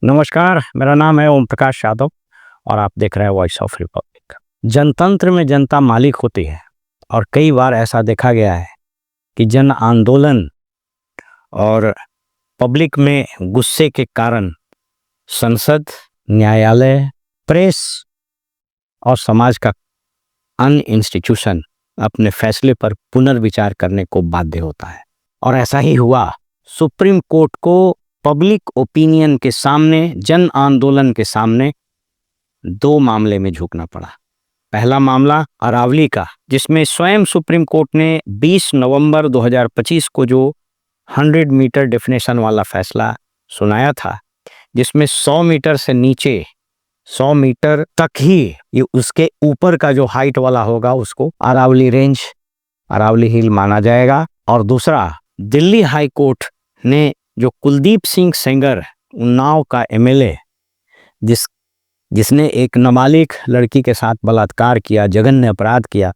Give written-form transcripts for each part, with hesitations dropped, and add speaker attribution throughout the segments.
Speaker 1: नमस्कार, मेरा नाम है ओम प्रकाश यादव और आप देख रहे हैं वॉइस ऑफ रिपब्लिक। जनतंत्र में जनता मालिक होती है और कई बार ऐसा देखा गया है कि जन आंदोलन और पब्लिक में गुस्से के कारण संसद, न्यायालय, प्रेस और समाज का अन्य इंस्टीट्यूशन अपने फैसले पर पुनर्विचार करने को बाध्य होता है। और ऐसा ही हुआ। सुप्रीम कोर्ट को पब्लिक ओपिनियन के सामने, जन आंदोलन के सामने दो मामले में झुकना पड़ा। पहला मामला अरावली का, जिसमें स्वयं सुप्रीम कोर्ट ने 20 नवंबर 2025 को जो 100 मीटर डेफिनेशन वाला फैसला सुनाया था, जिसमें 100 मीटर से नीचे 100 मीटर तक ही ये उसके ऊपर का जो हाइट वाला होगा उसको अरावली रेंज, अरावली हिल माना जाएगा। और दूसरा, दिल्ली हाई कोर्ट ने जो कुलदीप सिंह सेंगर, उन्नाव का एमएलए, जिसने एक नाबालिग लड़की के साथ बलात्कार किया, जघन्य अपराध किया,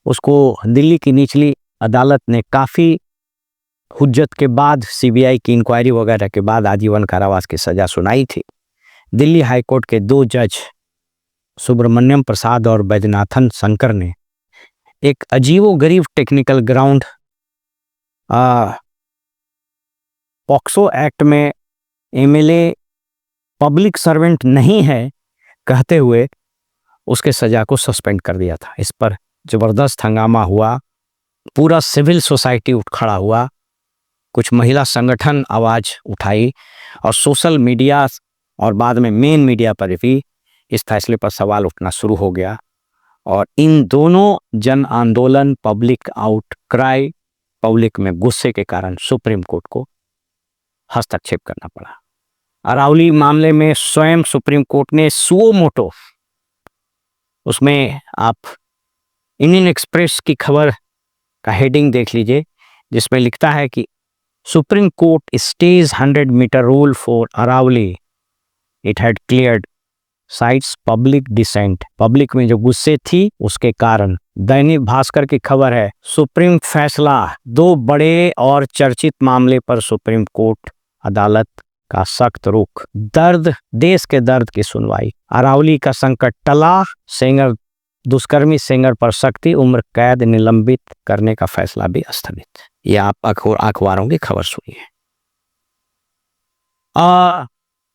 Speaker 1: उसको दिल्ली की निचली अदालत ने काफ़ी हुज्जत के बाद, सीबीआई की इंक्वायरी वगैरह के बाद आजीवन कारावास की सज़ा सुनाई थी। दिल्ली हाई कोर्ट के दो जज सुब्रमण्यम प्रसाद और बैजनाथन शंकर ने एक अजीबोगरीब टेक्निकल ग्राउंड, पॉक्सो एक्ट में एमएलए पब्लिक सर्वेंट नहीं है कहते हुए उसके सज़ा को सस्पेंड कर दिया था। इस पर ज़बरदस्त हंगामा हुआ, पूरा सिविल सोसाइटी उठ खड़ा हुआ, कुछ महिला संगठन आवाज़ उठाई और सोशल मीडिया और बाद में मेन मीडिया पर भी इस फैसले पर सवाल उठना शुरू हो गया। और इन दोनों जन आंदोलन, पब्लिक आउटक्राई, पब्लिक में गुस्से के कारण सुप्रीम कोर्ट को हस्तक्षेप करना पड़ा। अरावली मामले में स्वयं सुप्रीम कोर्ट ने सुओ मोटो, उसमें आप इंडियन एक्सप्रेस की खबर का हेडिंग देख लीजिए, जिसमें लिखता है कि supreme court stage 100 metre rule for Aravalli, it had cleared sites public dissent. Public में जो गुस्से थी उसके कारण। दैनिक भास्कर की खबर है, सुप्रीम फैसला, दो बड़े और चर्चित मामले पर सुप्रीम कोर्ट अदालत का सख्त रुख, दर्द, देश के दर्द की सुनवाई, अरावली का संकट टला, सेंगर, दुष्कर्मी सेंगर पर सख्ती, उम्र कैद निलंबित करने का फैसला भी स्थगित। ये आप अखबारों की खबर सुनिए।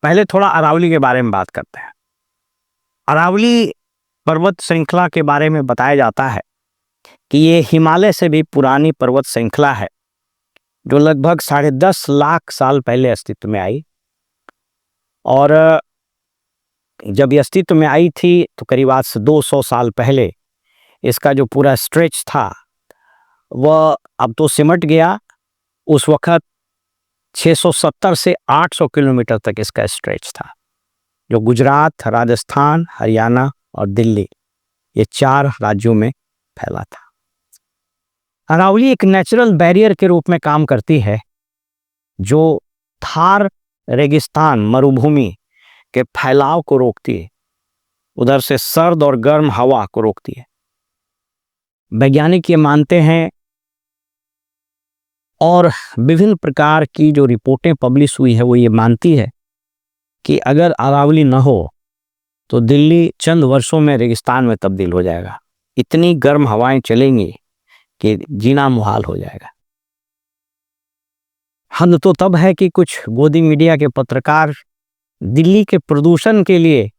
Speaker 1: पहले थोड़ा अरावली के बारे में बात करते हैं। अरावली पर्वत श्रृंखला के बारे में बताया जाता है कि ये हिमालय से भी पुरानी पर्वत श्रृंखला है, जो लगभग 10.5 लाख साल पहले अस्तित्व में आई। और जब ये अस्तित्व में आई थी तो करीब आज से 200 साल पहले इसका जो पूरा स्ट्रेच था वह अब तो सिमट गया। उस वक्त 670 से 800 किलोमीटर तक इसका स्ट्रेच था, जो गुजरात, राजस्थान, हरियाणा और दिल्ली, ये 4 राज्यों में फैला था। अरावली एक नेचुरल बैरियर के रूप में काम करती है, जो थार रेगिस्तान, मरुभूमि के फैलाव को रोकती है, उधर से सर्द और गर्म हवा को रोकती है। वैज्ञानिक ये मानते हैं और विभिन्न प्रकार की जो रिपोर्टें पब्लिश हुई है वो ये मानती है कि अगर अरावली न हो तो दिल्ली चंद वर्षों में रेगिस्तान में तब्दील हो जाएगा। इतनी गर्म हवाएं चलेंगी कि जीना मुहाल हो जाएगा। हद तो तब है कि कुछ गोदी मीडिया के पत्रकार दिल्ली के प्रदूषण के लिए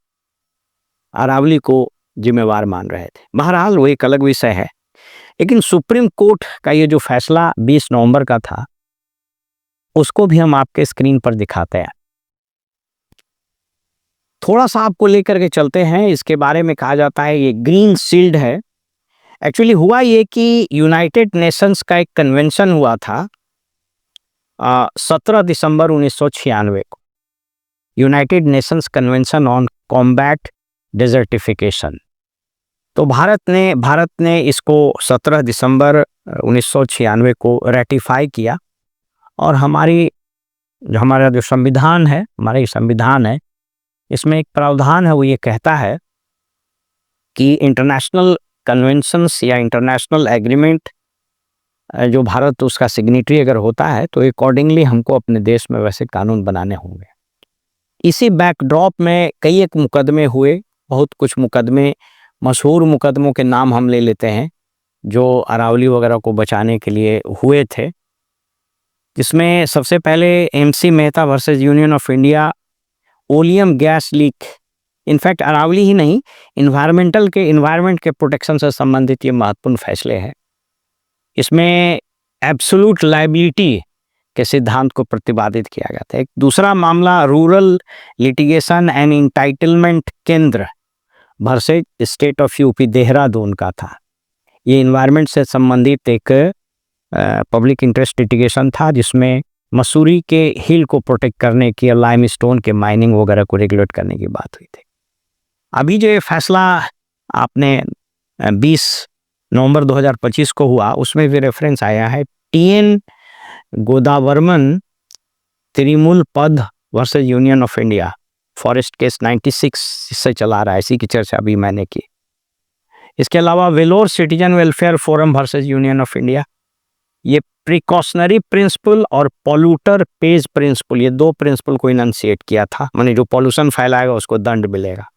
Speaker 1: अरावली को जिम्मेवार मान रहे थे। बहरहाल वो एक अलग विषय है। लेकिन सुप्रीम कोर्ट का ये जो फैसला 20 नवंबर का था, उसको भी हम आपके स्क्रीन पर दिखाते हैं। थोड़ा सा आपको लेकर के चलते हैं। इसके बारे में कहा जाता है ये ग्रीन शील्ड है। एक्चुअली हुआ ये कि यूनाइटेड नेशंस का एक कन्वेंशन हुआ था 17 दिसंबर 1996 को, United Nations convention on combat desertification. तो भारत ने इसको 17 दिसंबर 1996 को रेटिफाई किया। और हमारा जो संविधान है, इसमें एक प्रावधान है, वो ये कहता है कि इंटरनेशनल कन्वेंशंस या इंटरनेशनल एग्रीमेंट जो भारत उसका सिग्नेटरी अगर होता है तो अकॉर्डिंगली हमको अपने देश में वैसे कानून बनाने होंगे। इसी बैकड्रॉप में कई एक मुकदमे हुए, बहुत कुछ मुकदमे, मशहूर मुकदमों के नाम हम ले लेते हैं जो अरावली वगैरह को बचाने के लिए हुए थे, जिसमें सबसे पहले MC Mehta versus union of India, oleum gas leak. In fact Aravalli ही नहीं, इन्वायरमेंट के प्रोटेक्शन से संबंधित ये महत्वपूर्ण फैसले हैं। इसमें एब्सोल्यूट लायबिलिटी के सिद्धांत को प्रतिपादित किया गया था। एक दूसरा मामला रूरल लिटिगेशन एंड इंटाइटलमेंट केंद्र versus State of UP Dehradun का था। ये इन्वायरमेंट से संबंधित एक पब्लिक इंटरेस्ट लिटिगेशन था, जिसमें मसूरी के हिल को प्रोटेक्ट करने की और लाइमस्टोन के माइनिंग वगैरह को रेगुलेट करने की बात हुई थी। अभी जो ये फैसला आपने 20 नवंबर 2025 को हुआ, उसमें भी रेफरेंस आया है टीएन गोदावर्मन त्रिमूल पद versus union of India, forest case 96 से चला रहा है, इसी की चर्चा अभी मैंने की। इसके अलावा Vellore citizen welfare forum versus union of India, ये प्रिकॉशनरी प्रिंसिपल और पॉल्यूटर पेज प्रिंसिपल, ये दो प्रिंसिपल को इनंशिएट किया था, माने जो पॉल्यूशन फैलाएगा उसको दंड मिलेगा।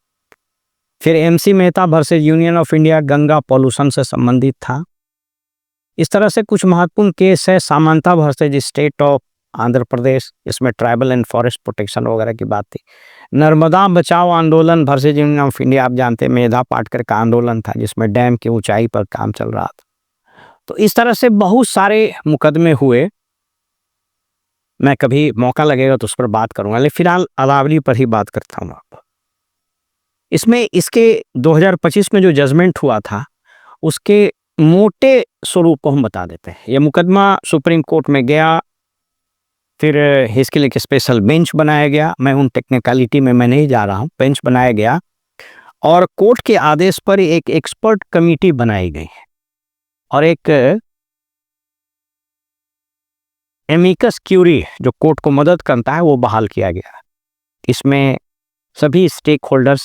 Speaker 1: फिर MC Mehta versus union of India, Ganga pollution से संबंधित था। इस तरह से कुछ महत्वपूर्ण केस है। Samatha versus State of Andhra Pradesh, इसमें ट्राइबल एंड फॉरेस्ट प्रोटेक्शन वगैरह की बात थी। नर्मदा बचाओ आंदोलन वर्सेस यूनियन ऑफ इंडिया, आप जानते हैं मेधा पाटकर का आंदोलन था, जिसमें डैम की ऊंचाई पर काम चल रहा था। तो इस तरह से बहुत सारे मुकदमे हुए। मैं कभी मौका लगेगा तो उस पर बात करूंगा, लेकिन फिलहाल अरावली पर ही बात करता हूँ। आप इसमें इसके 2025 में जो जजमेंट हुआ था उसके मोटे स्वरूप को हम बता देते हैं। यह मुकदमा सुप्रीम कोर्ट में गया, फिर इसके लिए एक स्पेशल बेंच बनाया गया। मैं उन टेक्निकलिटी में मैं नहीं जा रहा हूँ। बेंच बनाया गया और कोर्ट के आदेश पर एक एक्सपर्ट कमेटी बनाई गई और एक एमिकस क्यूरी जो कोर्ट को मदद करता है वो बहाल किया गया। इसमें सभी स्टेक होल्डर्स,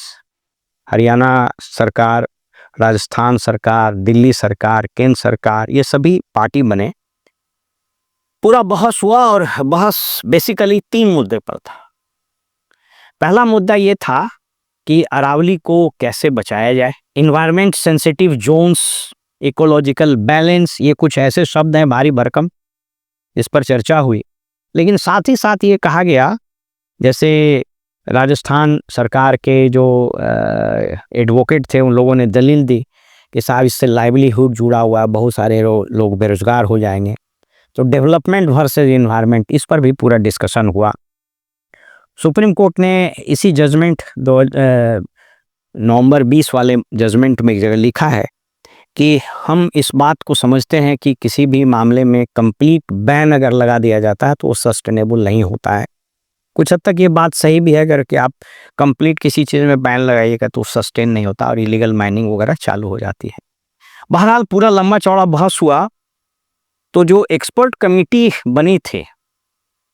Speaker 1: हरियाणा सरकार, राजस्थान सरकार, दिल्ली सरकार, केंद्र सरकार, ये सभी पार्टी बने। पूरा बहस हुआ और बहस बेसिकली 3 मुद्दे पर था। पहला मुद्दा ये था कि अरावली को कैसे बचाया जाए। Environment sensitive Jones, ecological balance, ये कुछ ऐसे शब्द हैं भारी भरकम, इस पर चर्चा हुई। लेकिन साथ ही साथ ये कहा गया, जैसे राजस्थान सरकार के जो एडवोकेट थे उन लोगों ने दलील दी कि साहब इससे लाइवलीहुड जुड़ा हुआ है, बहुत सारे लोग बेरोजगार हो जाएंगे। तो डेवलपमेंट वर्सेस इन्वायरमेंट, इस पर भी पूरा डिस्कशन हुआ। सुप्रीम कोर्ट ने इसी जजमेंट नवंबर 20 वाले जजमेंट में एक जगह लिखा है कि हम इस बात को समझते हैं कि किसी भी मामले में कंप्लीट बैन अगर लगा दिया जाता है तो वो सस्टेनेबल नहीं होता है। कुछ हद तक ये बात सही भी है, अगर कि आप कंप्लीट किसी चीज़ में बैन लगाइएगा तो सस्टेन नहीं होता और इलीगल माइनिंग वगैरह चालू हो जाती है। बहरहाल पूरा लंबा चौड़ा बहस हुआ। तो जो एक्सपर्ट कमेटी बनी थी,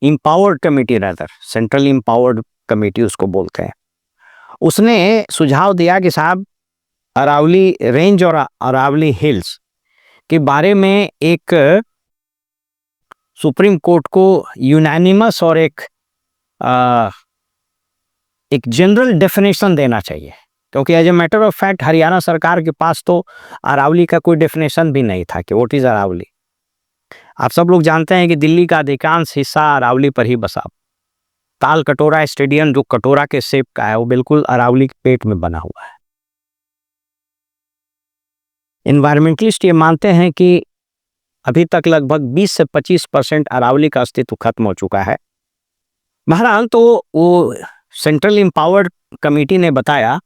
Speaker 1: empowered committee, rather central empowered committee उसको बोलते हैं, उसने सुझाव दिया कि साहब अरावली रेंज और अरावली हिल्स के बारे में एक सुप्रीम कोर्ट को यूनानिमस और एक जनरल डेफिनेशन देना चाहिए, क्योंकि as a matter of fact Haryana सरकार के पास तो अरावली का कोई डेफिनेशन भी नहीं था कि व्हाट इज अरावली। आप सब लोग जानते हैं कि दिल्ली का अधिकांश हिस्सा अरावली पर ही बसा। ताल कटोरा स्टेडियम जो कटोरा के शेप का है वो बिल्कुल अरावली के पेट में बना हुआ है। एनवायरमेंटलिस्ट ये मानते हैं कि अभी तक लगभग 20 से 25% अरावली का अस्तित्व खत्म हो चुका है। बहरहाल तो वो सेंट्रल इम्पावर्ड कमेटी ने बताया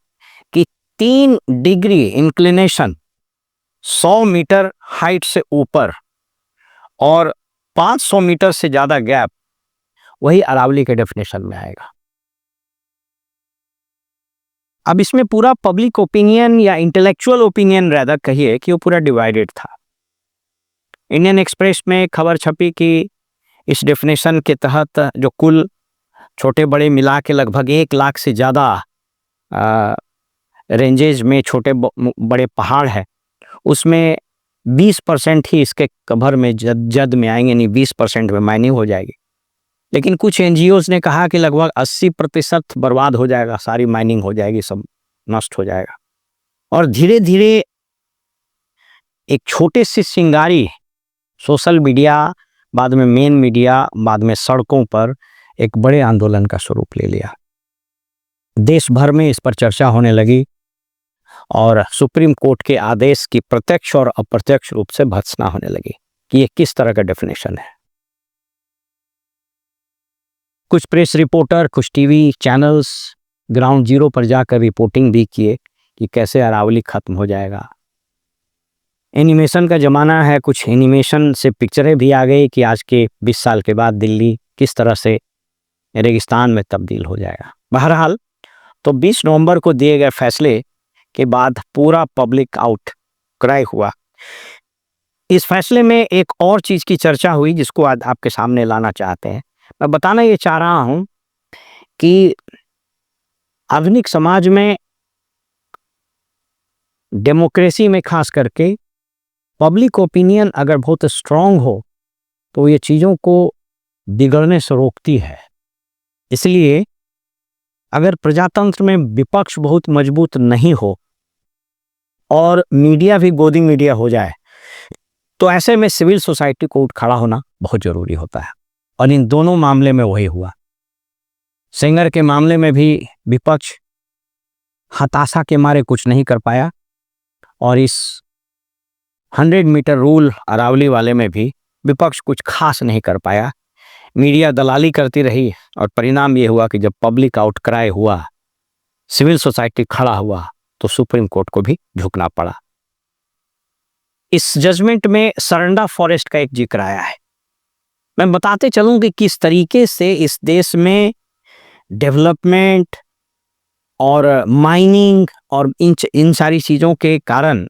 Speaker 1: कि 3 डिग्री इंक्लिनेशन 100 मीटर हाइट से ऊपर और 500 मीटर से ज़्यादा गैप, वही अरावली के डेफिनेशन में आएगा। अब इसमें पूरा पब्लिक ओपिनियन या इंटेलेक्चुअल ओपिनियन रैदर कहिए कि वो पूरा डिवाइडेड था। इंडियन एक्सप्रेस में खबर छपी कि इस डेफिनेशन के तहत जो कुल छोटे बड़े मिला के लगभग 1 लाख से ज़्यादा रेंजेज में छोटे बड़े पहाड़ है, उसमें 20% ही इसके कवर में जद में आएंगे, यानी 20% में माइनिंग हो जाएगी। लेकिन कुछ एनजीओज ने कहा कि लगभग 80% बर्बाद हो जाएगा, सारी माइनिंग हो जाएगी, सब नष्ट हो जाएगा। और धीरे धीरे एक छोटे से चिंगारी सोशल मीडिया, बाद में मेन मीडिया, बाद में सड़कों पर एक बड़े आंदोलन का स्वरूप ले लिया। देश भर में इस पर चर्चा होने लगी और सुप्रीम कोर्ट के आदेश की प्रत्यक्ष और अप्रत्यक्ष रूप से भर्त्सना होने लगी कि ये किस तरह का डेफिनेशन है। कुछ प्रेस रिपोर्टर, कुछ टीवी चैनल्स ग्राउंड जीरो पर जाकर रिपोर्टिंग भी किए कि कैसे अरावली खत्म हो जाएगा। एनिमेशन का ज़माना है, कुछ एनिमेशन से पिक्चरें भी आ गई कि आज के 20 साल के बाद दिल्ली किस तरह से रेगिस्तान में तब्दील हो जाएगा। बहरहाल, तो 20 नवंबर को दिए गए फैसले के बाद पूरा पब्लिक आउट क्राई हुआ। इस फैसले में एक और चीज़ की चर्चा हुई जिसको आज आपके सामने लाना चाहते हैं। मैं बताना ये चाह रहा हूँ कि आधुनिक समाज में, डेमोक्रेसी में खास करके, पब्लिक ओपिनियन अगर बहुत स्ट्रांग हो तो ये चीज़ों को बिगड़ने से रोकती है। इसलिए अगर प्रजातंत्र में विपक्ष बहुत मजबूत नहीं हो और मीडिया भी गोदी मीडिया हो जाए, तो ऐसे में सिविल सोसाइटी को उठ खड़ा होना बहुत ज़रूरी होता है। और इन दोनों मामले में वही हुआ। सेंगर के मामले में भी विपक्ष हताशा के मारे कुछ नहीं कर पाया और इस 100 मीटर रूल अरावली वाले में भी विपक्ष कुछ खास नहीं कर पाया। मीडिया दलाली करती रही और परिणाम ये हुआ कि जब पब्लिक आउटक्राई हुआ, सिविल सोसाइटी खड़ा हुआ, तो सुप्रीम कोर्ट को भी झुकना पड़ा। इस जजमेंट में सरंडा फॉरेस्ट का एक जिक्र आया है। मैं बताते चलूं कि किस तरीके से इस देश में डेवलपमेंट और माइनिंग और इन सारी चीज़ों के कारण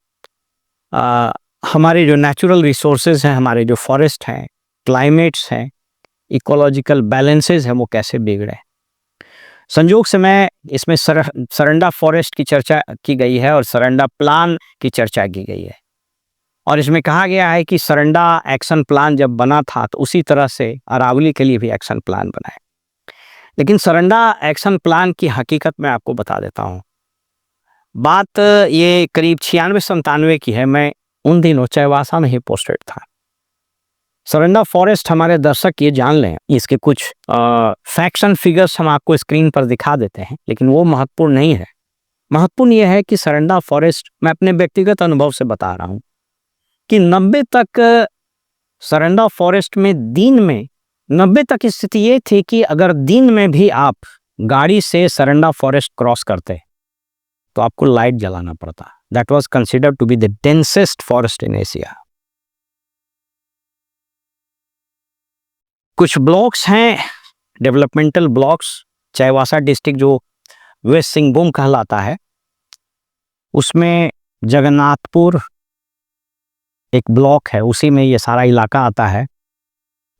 Speaker 1: हमारे जो नेचुरल रिसोर्सेज हैं, हमारे जो फॉरेस्ट हैं, क्लाइमेट्स हैं, इकोलॉजिकल बैलेंसेस हैं, वो कैसे बिगड़े। संयोग से मैं इसमें सरंडा फॉरेस्ट की चर्चा की गई है और सरंडा प्लान की चर्चा की गई है। और इसमें कहा गया है कि सरंडा एक्शन प्लान जब बना था तो उसी तरह से अरावली के लिए भी एक्शन प्लान बना है। लेकिन सरंडा एक्शन प्लान की हकीकत मैं आपको बता देता हूँ। बात ये करीब 96-97 की है। मैं उन दिनों चाईबासा में ही पोस्टेड था। सरंडा फॉरेस्ट, हमारे दर्शक ये जान लें, इसके कुछ फैक्ट्स एंड फिगर्स हम आपको स्क्रीन पर दिखा देते हैं, लेकिन वो महत्वपूर्ण नहीं है। महत्वपूर्ण ये है कि सरंडा फॉरेस्ट, मैं अपने व्यक्तिगत अनुभव से बता रहा हूँ कि 90 तक सरंडा फॉरेस्ट में दिन में 90 तक स्थिति ये थी कि अगर दिन में भी आप गाड़ी से सरंडा फॉरेस्ट क्रॉस करते तो आपको लाइट जलाना पड़ता। That was considered to be the densest forest in Asia. कुछ ब्लॉक्स हैं, डेवलपमेंटल ब्लॉक्स। चाईबासा डिस्ट्रिक्ट जो वेस्ट सिंहभूम कहलाता है, उसमें जगन्नाथपुर एक ब्लॉक है, उसी में ये सारा इलाका आता है।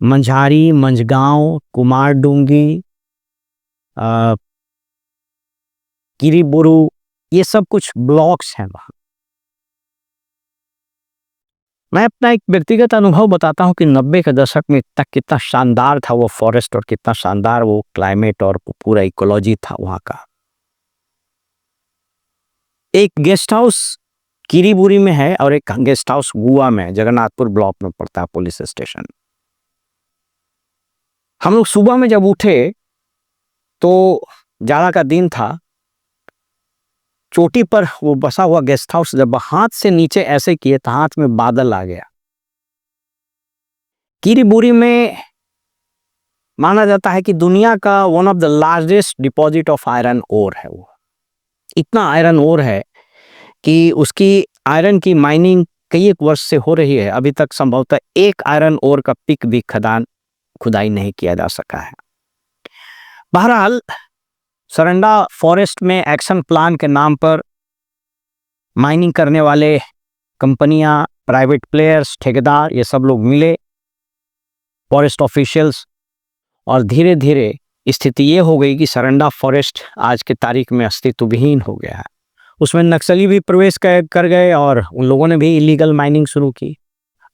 Speaker 1: मंझारी, मंझगांव, कुमारडूंगी, किरीबुरु, ये सब कुछ ब्लॉक्स हैं वहाँ। मैं अपना एक व्यक्तिगत अनुभव बताता हूँ कि 90 के दशक में तक कितना शानदार था वो फॉरेस्ट और कितना शानदार वो क्लाइमेट और पूरा इकोलॉजी था वहाँ का। एक गेस्ट हाउस किरीबुरी में है और एक गेस्ट हाउस गुआ में, जगन्नाथपुर ब्लॉक में पड़ता है पुलिस स्टेशन। हम लोग सुबह में जब उठे तो जाड़ा का दिन था। चोटी पर वो बसा हुआ गेस्ट हाउस, जब हाथ से नीचे ऐसे किए तो हाथ में बादल आ गया। किरीबुरी में माना जाता है कि दुनिया का one of the largest deposit of iron ore है। वो इतना आयरन ओर है कि उसकी आयरन की माइनिंग कई एक वर्ष से हो रही है। अभी तक संभवतः एक आयरन ओर का पिक भी खुदाई नहीं किया जा सका है। बहरहाल, सरंडा फॉरेस्ट में एक्शन प्लान के नाम पर माइनिंग करने वाले कंपनियां, प्राइवेट प्लेयर्स, ठेकेदार, ये सब लोग मिले, फॉरेस्ट ऑफिशियल्स, और धीरे धीरे स्थिति ये हो गई कि सरंडा फॉरेस्ट आज के तारीख में अस्तित्वहीन हो गया है। उसमें नक्सली भी प्रवेश कर गए और उन लोगों ने भी इलीगल माइनिंग शुरू की।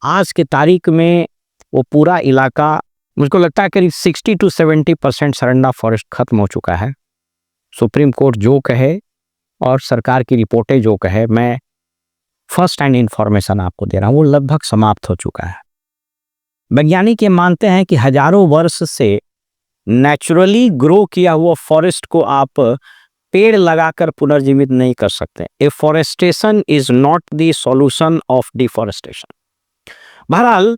Speaker 1: आज के तारीख में वो पूरा इलाका मुझको लगता है करीब 60 to 70% सरंडा फॉरेस्ट खत्म हो चुका है। सुप्रीम कोर्ट जो कहे और सरकार की रिपोर्टें जो कहे, मैं फर्स्ट हैंड इंफॉर्मेशन आपको दे रहा हूँ, वो लगभग समाप्त हो चुका है। वैज्ञानिक ये मानते हैं कि हजारों वर्ष से नेचुरली ग्रो किया हुआ फॉरेस्ट को आप पेड़ लगाकर पुनर्जीवित नहीं कर सकते। Afforestation is not the solution of deforestation. बहरहाल,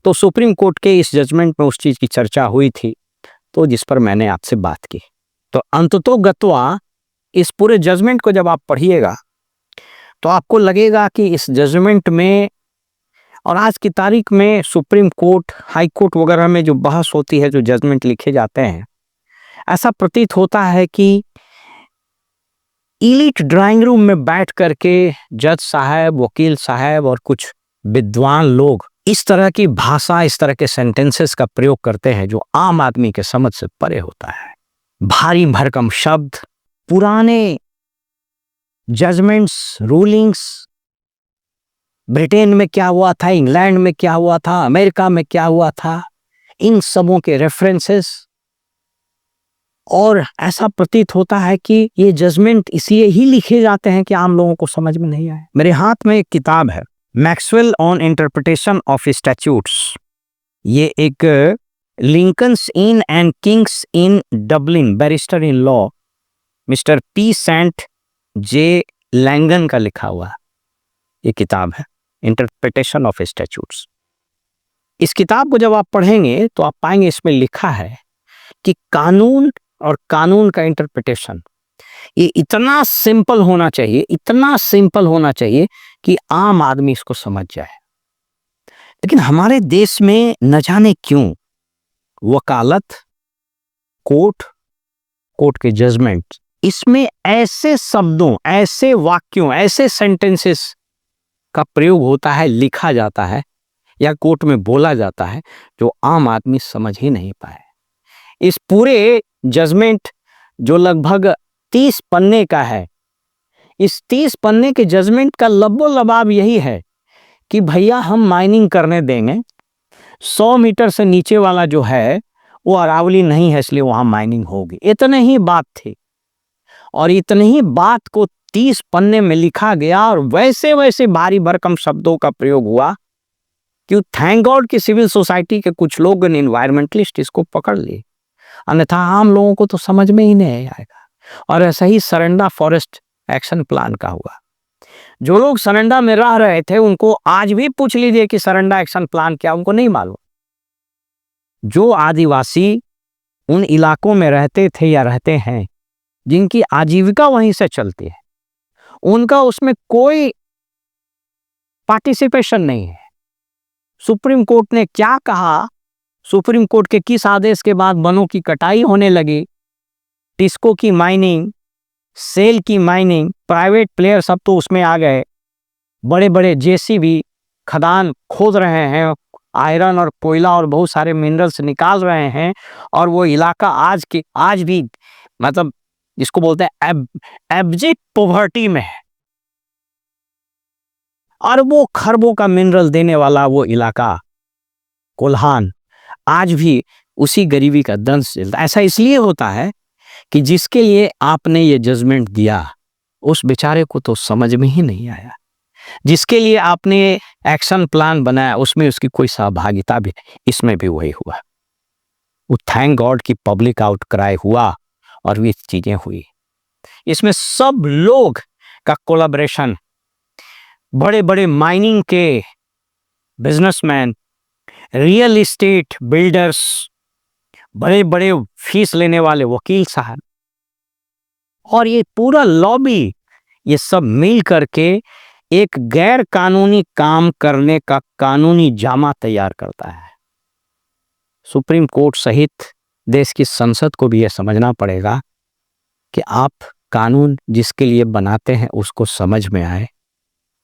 Speaker 1: तो सुप्रीम कोर्ट के इस जजमेंट में उस चीज की चर्चा हुई थी, तो जिस पर मैंने आपसे बात की। तो अंततोगत्वा इस पूरे जजमेंट को जब आप पढ़िएगा तो आपको लगेगा कि इस जजमेंट में और आज की तारीख में सुप्रीम कोर्ट, हाई कोर्ट वगैरह में जो बहस होती है, जो जजमेंट लिखे जाते हैं, ऐसा प्रतीत होता है कि इलीट ड्राइंग रूम में बैठ करके जज साहब, वकील साहब और कुछ विद्वान लोग इस तरह की भाषा, इस तरह के सेंटेंसेस का प्रयोग करते हैं जो आम आदमी के समझ से परे होता है। भारी भरकम शब्द, पुराने जजमेंट्स, रूलिंग्स, ब्रिटेन में क्या हुआ था, इंग्लैंड में क्या हुआ था, अमेरिका में क्या हुआ था, इन सबों के रेफरेंसेस, और ऐसा प्रतीत होता है कि ये जजमेंट इसलिए ही लिखे जाते हैं कि आम लोगों को समझ में नहीं आए। मेरे हाथ में एक किताब है, Maxwell on Interpretation of Statutes. ये एक Lincoln's Inn and King's Inn Dublin, barrister in law mister P Saint J Langan का लिखा हुआ ये किताब है, इंटरप्रिटेशन ऑफ स्टैट्यूट्स। इस किताब को जब आप पढ़ेंगे तो आप पाएंगे इसमें लिखा है कि कानून और कानून का इंटरप्रिटेशन ये इतना सिंपल होना चाहिए, इतना सिंपल होना चाहिए कि आम आदमी इसको समझ जाए। लेकिन हमारे देश में न जाने क्यों वकालत, कोर्ट, कोर्ट के जजमेंट, इसमें ऐसे शब्दों, ऐसे वाक्यों, ऐसे सेंटेंसेस का प्रयोग होता है, लिखा जाता है या कोर्ट में बोला जाता है जो आम आदमी समझ ही नहीं पाए। इस पूरे जजमेंट जो लगभग 30 पन्ने का है, इस 30 पन्ने के जजमेंट का लब्बो लबाब यही है कि भैया हम माइनिंग करने देंगे, 100 मीटर से नीचे वाला जो है वो अरावली नहीं है, इसलिए वहां माइनिंग होगी। इतने ही बात थी और इतने ही बात को 30 पन्ने में लिखा गया और वैसे वैसे भारी भरकम शब्दों का प्रयोग हुआ कि थैंक गॉड कि सिविल सोसाइटी के कुछ लोग, इन्वायरमेंटलिस्ट, इसको पकड़ लिए, अन्यथा आम लोगों को तो समझ में ही नहीं आएगा। और ऐसा ही सरंडा फॉरेस्ट एक्शन प्लान का हुआ। जो लोग सरंडा में रह रहे थे उनको आज भी पूछ लीजिए कि सरंडा एक्शन प्लान क्या, उनको नहीं मालूम। जो आदिवासी उन इलाकों में रहते थे या रहते हैं, जिनकी आजीविका वहीं से चलती है, उनका उसमें कोई पार्टिसिपेशन नहीं है। सुप्रीम कोर्ट ने क्या कहा, सुप्रीम कोर्ट के किस आदेश के बाद वनों की कटाई होने लगी, टिस्को की माइनिंग, सेल की माइनिंग, प्राइवेट प्लेयर सब तो उसमें आ गए, बड़े बड़े जेसीबी खदान खोद रहे हैं, आयरन और कोयला और बहुत सारे मिनरल्स निकाल रहे हैं, और वो इलाका आज भी मतलब जिसको बोलते हैं एब्जेक्ट पॉवर्टी में है। अरबों खरबों का मिनरल देने वाला वो इलाका कोल्हान आज भी उसी गरीबी का दंश झेलता। ऐसा इसलिए होता है कि जिसके लिए आपने ये जजमेंट दिया उस बेचारे को तो समझ में ही नहीं आया, जिसके लिए आपने एक्शन प्लान बनाया उसमें उसकी कोई सहभागिता भी नहीं। इसमें भी वही हुआ। वो थैंक गॉड की पब्लिक आउटक्राई हुआ और भी चीजें हुई। इसमें सब लोग का कोलैबोरेशन, बड़े बड़े माइनिंग के बिजनेसमैन, रियल एस्टेट बिल्डर्स, बड़े बड़े फीस लेने वाले वकील साहब, और ये पूरा लॉबी, ये सब मिल करके एक गैर कानूनी काम करने का कानूनी जामा तैयार करता है। सुप्रीम कोर्ट सहित देश की संसद को भी यह समझना पड़ेगा कि आप कानून जिसके लिए बनाते हैं उसको समझ में आए।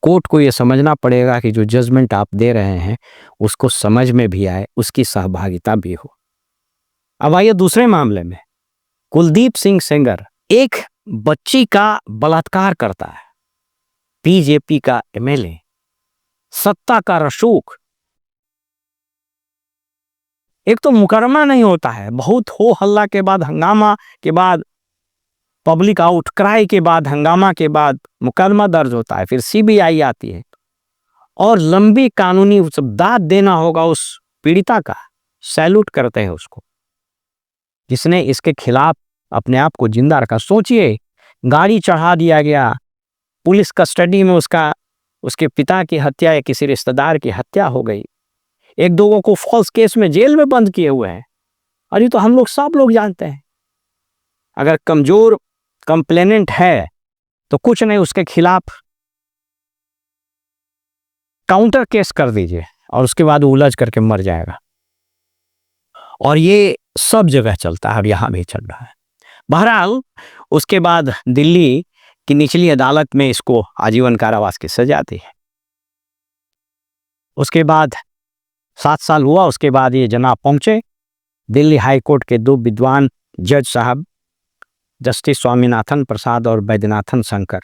Speaker 1: कोर्ट को यह समझना पड़ेगा कि जो जजमेंट आप दे रहे हैं उसको समझ में भी आए, उसकी सहभागिता भी हो। अब आइए दूसरे मामले में। कुलदीप सिंह सेंगर एक बच्ची का बलात्कार करता है, बीजेपी का एमएलए, सत्ता का रसूख, एक तो मुकदमा नहीं होता है, बहुत हो हल्ला के बाद, हंगामा के बाद, पब्लिक आउटक्राई के बाद, हंगामा के बाद मुकदमा दर्ज होता है, फिर सीबीआई आती है और लंबी कानूनी दाद देना होगा उस पीड़िता का। सैल्यूट करते हैं उसको जिसने इसके खिलाफ अपने आप को जिंदा रखा। सोचिए, गाड़ी चढ़ा दिया गया, पुलिस कस्टडी में उसके पिता की हत्या या किसी रिश्तेदार की हत्या हो गई, एक दो को फॉल्स केस में जेल में बंद किए हुए हैं। अरे तो हम लोग सब लोग जानते हैं, अगर कमजोर कंप्लेनेंट है तो कुछ नहीं, उसके खिलाफ काउंटर केस कर दीजिए और उसके बाद उलझ करके मर जाएगा। और ये सब जगह चलता है और यहां भी चल रहा है। बहरहाल उसके बाद दिल्ली की निचली अदालत में इसको आजीवन कारावास की सजा दी है। उसके बाद 7 साल हुआ, उसके बाद ये जनाब पहुंचे दिल्ली हाई कोर्ट के 2 विद्वान जज साहब, जस्टिस स्वामीनाथन प्रसाद और वैद्यनाथन शंकर।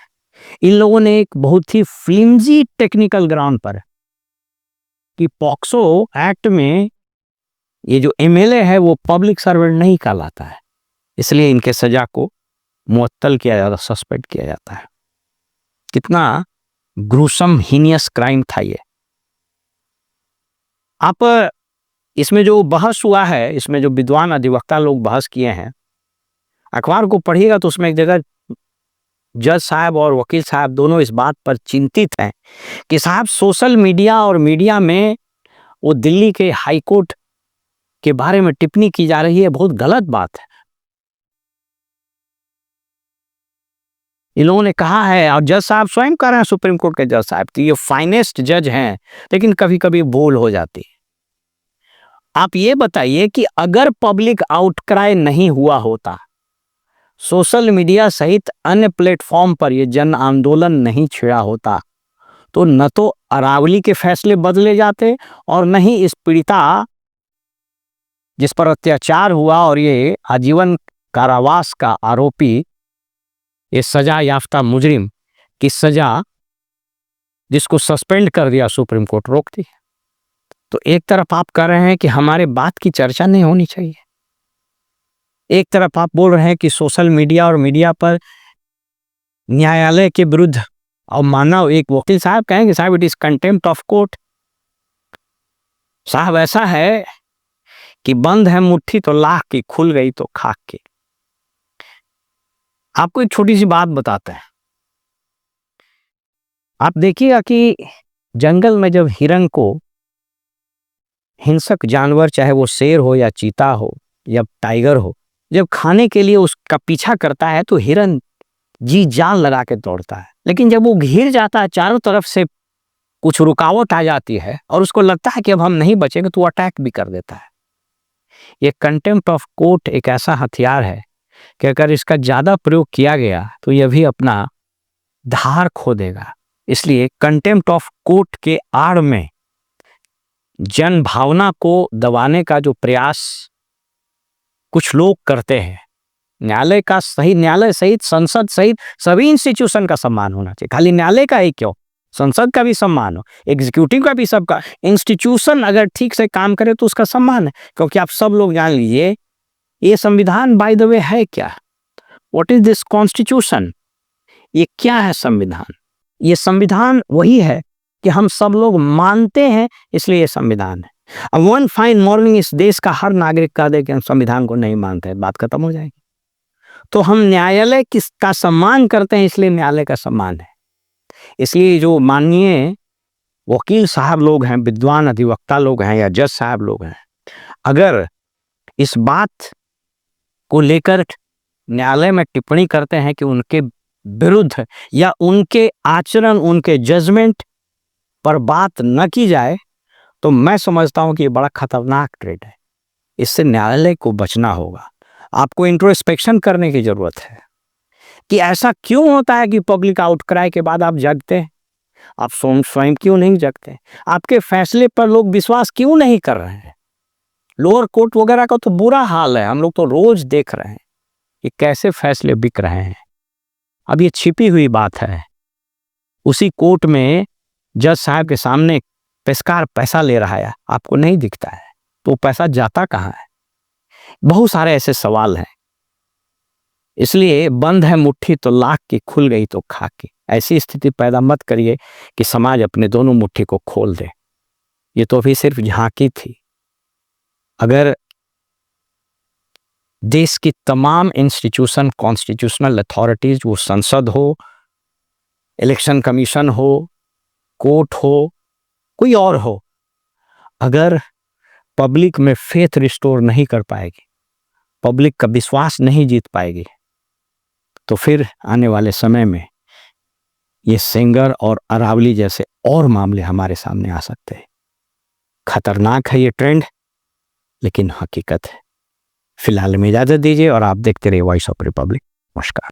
Speaker 1: इन लोगों ने एक बहुत ही फ्लिम्जी टेक्निकल ग्राउंड पर कि पॉक्सो एक्ट में ये जो एमएलए है वो पब्लिक सर्वेंट नहीं कहलाता है, इसलिए इनके सजा को मुअत्तल किया जाता, सस्पेंड किया जाता है। कितना ग्रूसम हीनियस क्राइम था ये। आप इसमें जो बहस हुआ है, इसमें जो विद्वान अधिवक्ता लोग बहस किए हैं, अखबार को पढ़िएगा तो उसमें एक जगह जज साहब और वकील साहब दोनों इस बात पर चिंतित हैं कि साहब सोशल मीडिया और मीडिया में वो दिल्ली के हाई कोर्ट के बारे में टिप्पणी की जा रही है, बहुत गलत बात है। इन लोगों ने कहा है, और जज साहब स्वयं कह रहे हैं, सुप्रीम कोर्ट के जज साहब, तो ये फाइनेस्ट जज हैं, लेकिन कभी कभी भूल हो जाती है। आप ये बताइए कि अगर पब्लिक आउटक्राई नहीं हुआ होता, सोशल मीडिया सहित अन्य प्लेटफॉर्म पर यह जन आंदोलन नहीं छिड़ा होता, तो न तो अरावली के फैसले बदले जाते और न ही इस पीड़िता जिस पर अत्याचार हुआ और ये आजीवन कारावास का आरोपी, ये सजा याफ्ता मुजरिम की सजा जिसको सस्पेंड कर दिया सुप्रीम कोर्ट, रोकती। तो एक तरफ आप कह रहे हैं कि हमारे बात की चर्चा नहीं होनी चाहिए, एक तरफ आप बोल रहे हैं कि सोशल मीडिया और मीडिया पर न्यायालय के विरुद्ध और मानव, एक वकील साहब कहेंगे साहब it is contempt of court. साहब ऐसा है कि बंद है मुट्ठी तो लाख की, खुल गई तो खाक की। आपको एक छोटी सी बात बताते हैं। आप देखिएगा कि जंगल में जब हिरन को हिंसक जानवर, चाहे वो शेर हो या चीता हो या टाइगर हो, जब खाने के लिए उसका पीछा करता है तो हिरन जी जान लगा के दौड़ता है, लेकिन जब वो घिर जाता है, चारों तरफ से कुछ रुकावट आ जाती है और उसको लगता है कि अब हम नहीं बचेंगे, तो वो अटैक भी कर देता है। ये कंटेम्प्ट ऑफ कोर्ट एक ऐसा हथियार है कि अगर इसका ज्यादा प्रयोग किया गया तो यह भी अपना धार खो देगा। इसलिए कंटेम्प्ट ऑफ कोर्ट के आड़ में जन भावना को दबाने का जो प्रयास कुछ लोग करते हैं, न्यायालय का सही, न्यायालय सहित संसद सहित सभी इंस्टीट्यूशन का सम्मान होना चाहिए। खाली न्यायालय का ही क्यों, संसद का भी सम्मान हो, एग्जीक्यूटिव का भी, सबका। इंस्टीट्यूशन अगर ठीक से काम करे तो उसका सम्मान है, क्योंकि आप सब लोग जान लीजिए ये संविधान बाय द वे है क्या, व्हाट इज दिस कॉन्स्टिट्यूशन, ये क्या है संविधान? ये संविधान वही है कि हम सब लोग मानते हैं, इसलिए ये संविधान है। अब वन फाइन मॉर्निंग इस देश का हर नागरिक कह दे कि हम संविधान को नहीं मानते, बात खत्म हो जाएगी। तो हम न्यायालय किसका सम्मान करते हैं, इसलिए न्यायालय का सम्मान है। इसलिए जो माननीय वकील साहब लोग हैं, विद्वान अधिवक्ता लोग हैं या जज साहब लोग हैं, अगर इस बात को लेकर न्यायालय में टिप्पणी करते हैं कि उनके विरुद्ध या उनके आचरण, उनके जजमेंट पर बात न की जाए, तो मैं समझता हूं कि ये बड़ा खतरनाक ट्रेड है। इससे न्यायालय को बचना होगा। आपको इंट्रोस्पेक्शन करने की जरूरत है कि ऐसा क्यों होता है कि पब्लिक आउटक्राई के बाद आप जगते हैं, आप स्वयं क्यों नहीं जगते, आपके फैसले पर लोग विश्वास क्यों नहीं कर रहे हैं। लोअर कोर्ट वगैरह का तो बुरा हाल है, हम लोग तो रोज देख रहे हैं कि कैसे फैसले बिक रहे हैं। अब ये छिपी हुई बात है, उसी कोर्ट में जज साहब के सामने पेशकार पैसा ले रहा है, आपको नहीं दिखता है। तो पैसा जाता कहाँ है? बहुत सारे ऐसे सवाल हैं। इसलिए बंद है मुट्ठी तो लाख की, खुल गई तो खाक की। ऐसी स्थिति पैदा मत करिए कि समाज अपने दोनों मुट्ठी को खोल दे। ये तो अभी सिर्फ झांकी थी। अगर देश की तमाम इंस्टीट्यूशन, कॉन्स्टिट्यूशनल अथॉरिटीज, वो संसद हो, इलेक्शन कमीशन हो, कोर्ट हो, कोई और हो, अगर पब्लिक में फेथ रिस्टोर नहीं कर पाएगी, पब्लिक का विश्वास नहीं जीत पाएगी, तो फिर आने वाले समय में ये सेंगर और अरावली जैसे और मामले हमारे सामने आ सकते हैं। खतरनाक है ये ट्रेंड, लेकिन हकीकत है। फिलहाल में इजाजत दीजिए और आप देखते रहिए वॉइस ऑफ रिपब्लिक। नमस्कार।